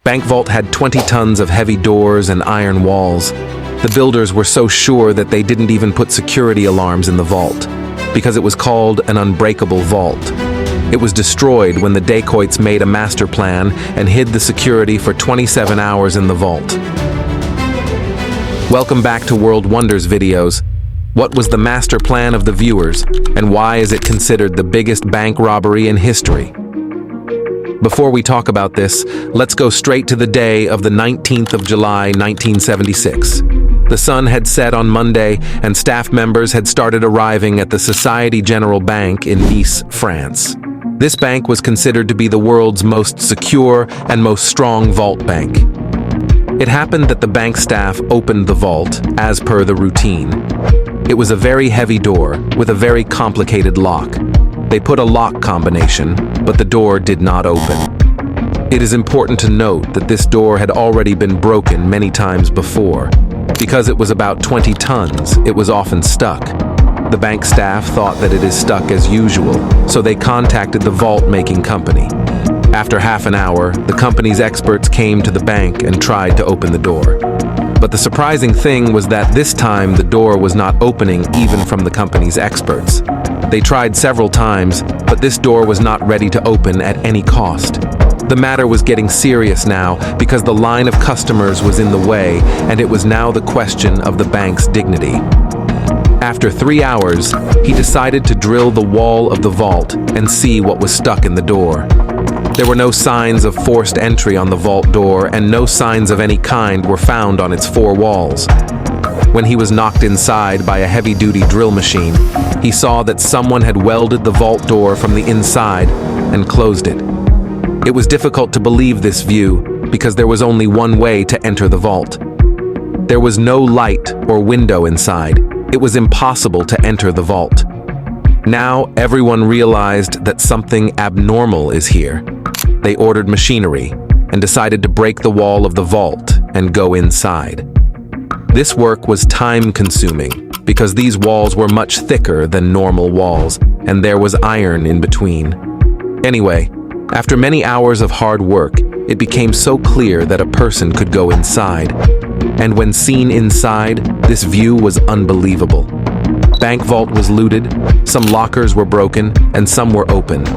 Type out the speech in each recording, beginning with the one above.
Bank vault had 20 tons of heavy doors and iron walls. The builders were so sure that they didn't even put security alarms in the vault, because it was called an unbreakable vault. It was destroyed when the dacoits made a master plan and hid the security for 27 hours in the vault. Welcome back to World Wonders videos. What was the master plan of the viewers, and why is it considered the biggest bank robbery in history? Before we talk about this, let's go straight to the day of the 19th of July, 1976. The sun had set on Monday, and staff members had started arriving at the Société Générale Bank in Nice, France. This bank was considered to be the world's most secure and most strong vault bank. It happened that the bank staff opened the vault, as per the routine. It was a very heavy door, with a very complicated lock. They put a lock combination, but the door did not open. It is important to note that this door had already been broken many times before. Because it was about 20 tons, it was often stuck. The bank staff thought that it is stuck as usual, so they contacted the vault-making company. After half an hour, the company's experts came to the bank and tried to open the door. But the surprising thing was that this time the door was not opening even from the company's experts. They tried several times, but this door was not ready to open at any cost. The matter was getting serious now because the line of customers was in the way, and it was now the question of the bank's dignity. After 3 hours, he decided to drill the wall of the vault and see what was stuck in the door. There were no signs of forced entry on the vault door, and no signs of any kind were found on its 4 walls. When he was knocked inside by a heavy-duty drill machine, he saw that someone had welded the vault door from the inside and closed it. It was difficult to believe this view because there was only one way to enter the vault. There was no light or window inside. It was impossible to enter the vault. Now everyone realized that something abnormal is here. They ordered machinery and decided to break the wall of the vault and go inside. This work was time-consuming because these walls were much thicker than normal walls, and there was iron in between. Anyway, after many hours of hard work, it became so clear that a person could go inside. And when seen inside, this view was unbelievable. Bank vault was looted, some lockers were broken, and some were open.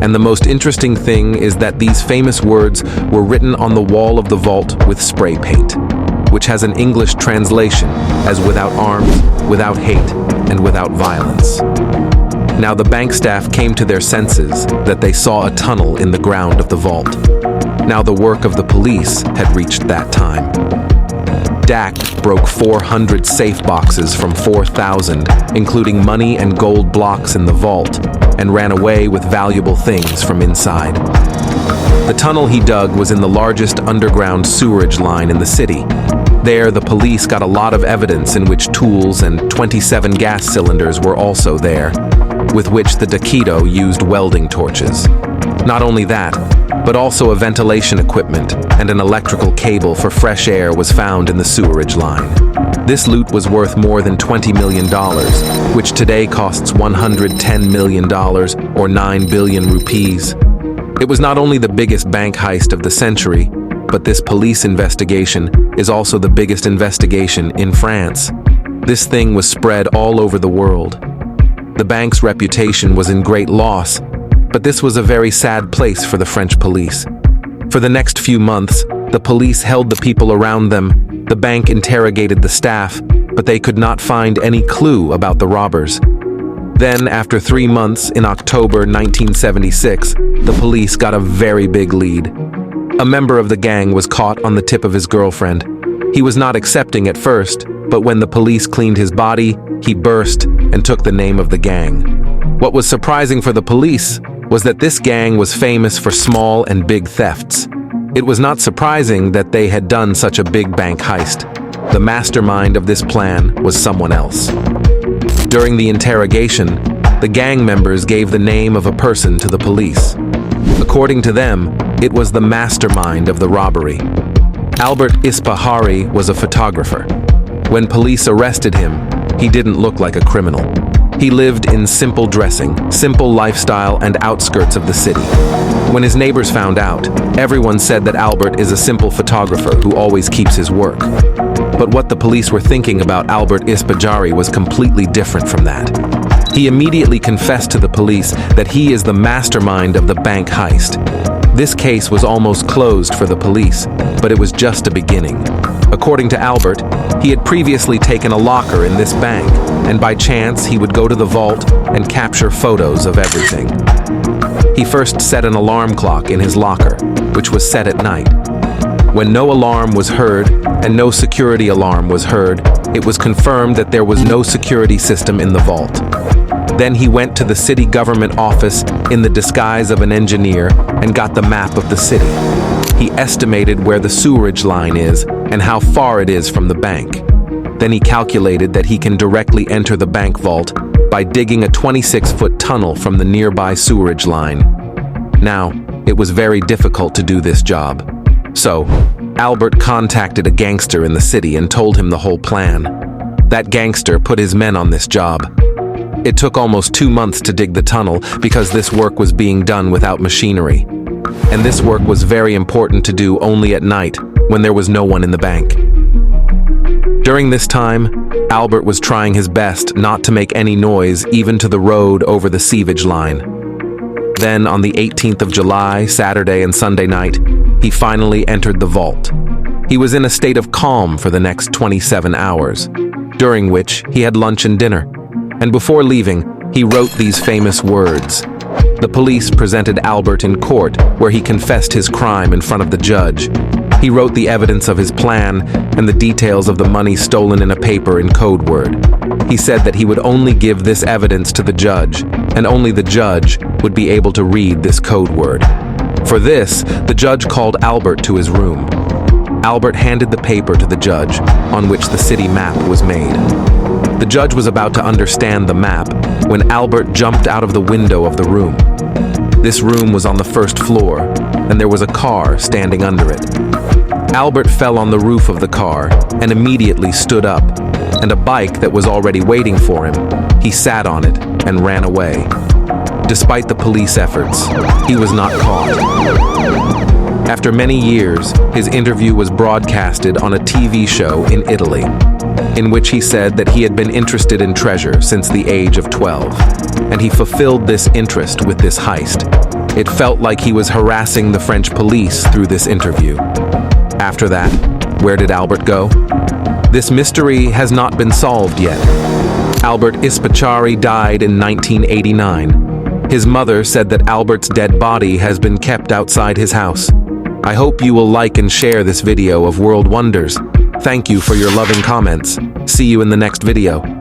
And the most interesting thing is that these famous words were written on the wall of the vault with spray paint, which has an English translation as without arms, without hate, and without violence. Now the bank staff came to their senses that they saw a tunnel in the ground of the vault. Now the work of the police had reached that time. DAC broke 400 safe boxes from 4,000, including money and gold blocks in the vault, and ran away with valuable things from inside. The tunnel he dug was in the largest underground sewerage line in the city. There, the police got a lot of evidence in which tools and 27 gas cylinders were also there, with which the Daquito used welding torches. Not only that, but also a ventilation equipment and an electrical cable for fresh air was found in the sewerage line. This loot was worth more than $20 million, which today costs $110 million or 9 billion rupees. It was not only the biggest bank heist of the century, but this police investigation is also the biggest investigation in France. This thing was spread all over the world. The bank's reputation was in great loss, but this was a very sad place for the French police. For the next few months, the police held the people around them. The bank interrogated the staff, but they could not find any clue about the robbers. Then, after 3 months, in October 1976, the police got a very big lead. A member of the gang was caught on the tip of his girlfriend. He was not accepting at first, but when the police cleaned his body, he burst and took the name of the gang. What was surprising for the police was that this gang was famous for small and big thefts. It was not surprising that they had done such a big bank heist. The mastermind of this plan was someone else. During the interrogation, the gang members gave the name of a person to the police. According to them, it was the mastermind of the robbery. Albert Ispahari was a photographer. When police arrested him, he didn't look like a criminal. He lived in simple dressing, simple lifestyle, and outskirts of the city. When his neighbors found out, everyone said that Albert is a simple photographer who always keeps his work. But what the police were thinking about Albert Ispajari was completely different from that. He immediately confessed to the police that he is the mastermind of the bank heist. This case was almost closed for the police, but it was just a beginning. According to Albert, he had previously taken a locker in this bank, and by chance he would go to the vault and capture photos of everything. He first set an alarm clock in his locker, which was set at night. When no alarm was heard and no security alarm was heard, it was confirmed that there was no security system in the vault. Then he went to the city government office in the disguise of an engineer and got the map of the city. He estimated where the sewerage line is and how far it is from the bank. Then he calculated that he can directly enter the bank vault by digging a 26-foot tunnel from the nearby sewerage line. Now, it was very difficult to do this job. So, Albert contacted a gangster in the city and told him the whole plan. That gangster put his men on this job. It took almost 2 months to dig the tunnel because this work was being done without machinery. And this work was very important to do only at night when there was no one in the bank. During this time, Albert was trying his best not to make any noise even to the road over the sewage line. Then on the 18th of July, Saturday and Sunday night, he finally entered the vault. He was in a state of calm for the next 27 hours, during which he had lunch and dinner. And before leaving, he wrote these famous words. The police presented Albert in court, where he confessed his crime in front of the judge. He wrote the evidence of his plan and the details of the money stolen in a paper in code word. He said that he would only give this evidence to the judge, and only the judge would be able to read this code word. For this, the judge called Albert to his room. Albert handed the paper to the judge, on which the city map was made. The judge was about to understand the map when Albert jumped out of the window of the room. This room was on the first floor, and there was a car standing under it. Albert fell on the roof of the car and immediately stood up, and a bike that was already waiting for him, he sat on it and ran away. Despite the police efforts, he was not caught. After many years, his interview was broadcasted on a TV show in Italy, in which he said that he had been interested in treasure since the age of 12, and he fulfilled this interest with this heist. It felt like he was harassing the French police through this interview. After that, where did Albert go? This mystery has not been solved yet. Albert Ispajari died in 1989. His mother said that Albert's dead body has been kept outside his house. I hope you will like and share this video of World Wonders. Thank you for your loving comments. See you in the next video.